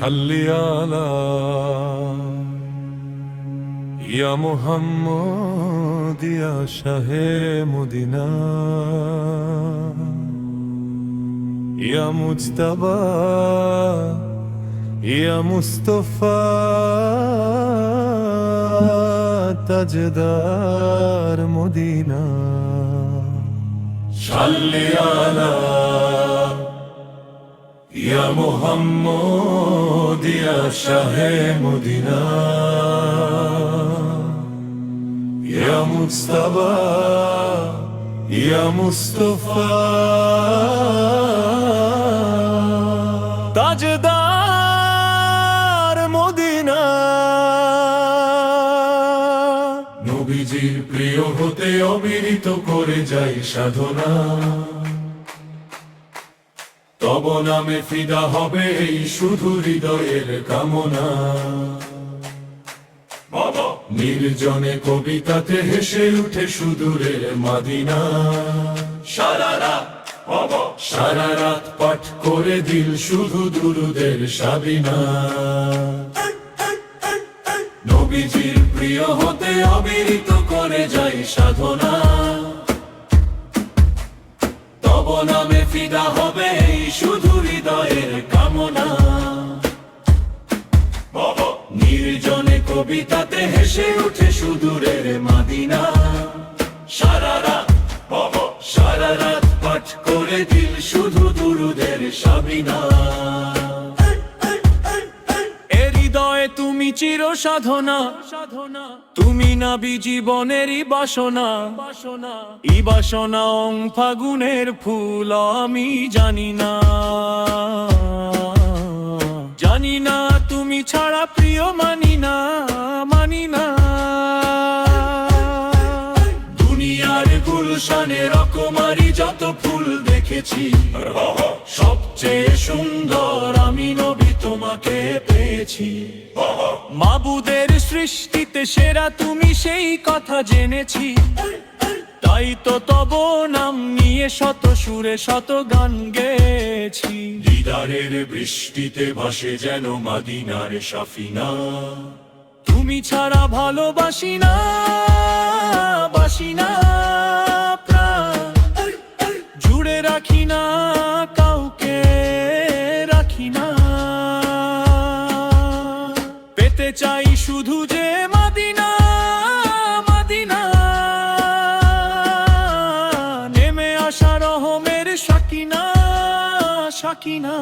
সাল্লি আলা ইয়া মুহাম্মদ ইয়া শাহে মদিনা ইয়া মুজতাবা ইয়া মুস্তাফা তাজদার মদিনা সাল্লি আলা ইয়া মুহাম্মদ ইয়া শাহে মদিনা ইয়া মুজতাবা ইয়া মুস্তাফা তাজদার মদিনা। নবীজির প্রিয় হতে অবিরত করে যাই সাধনা, তব নামে ফিদা হবে এই শুধু হৃদয়ের কামনা। নির্জনে কবিতাতে হেসে উঠে সুদূরের মাদিনা। সারা রাত পাঠ করে দিল শুধু দুরুদের সাবিনা। নবীজির প্রিয় হতে অবিরত করে যাই সাধনা, তব নামে ফিদা হবে এই শুধু হৃদয়ের কামনা। নির্জনে কবিতাতে হেসে উঠে সুদূরের মাদিনা। সারা রাত পাঠ করে দিল শুধু দুরুদের সাবিনা। এ হৃদয়ে তুমি চির সাধনা, তুমি নাবি জীবনেরই বাসনা। ই বাসনা অং ফাগুনের ফুল আমি জানি না, জানি না তুমি ছাড়া প্রিয় মানি না, মানি না। দুনিয়ার গুলশানে রকমারি যত ফুল দেখেছি, সবচেয়ে সুন্দর আমি নবী তোমাকে পেয়েছি। মাবুদের সৃষ্টিতে সেরা তুমি সেই কথা জেনেছি, তাই তো তব নাম নিয়ে শত সুরে শত গান গেয়েছি। দিদারের বৃষ্টিতে ভাসে যেন মাদিনার সাফিনা, তুমি ছাড়া ভালোবাসি না, বাসি না প্রাণ। জুড়ে রাখি না কাউকে, রাখি না। পেতে চাই শুধু যে মাদিনা, মাদিনা। নেমে আসা রহমের সাকিনা, সাকিনা।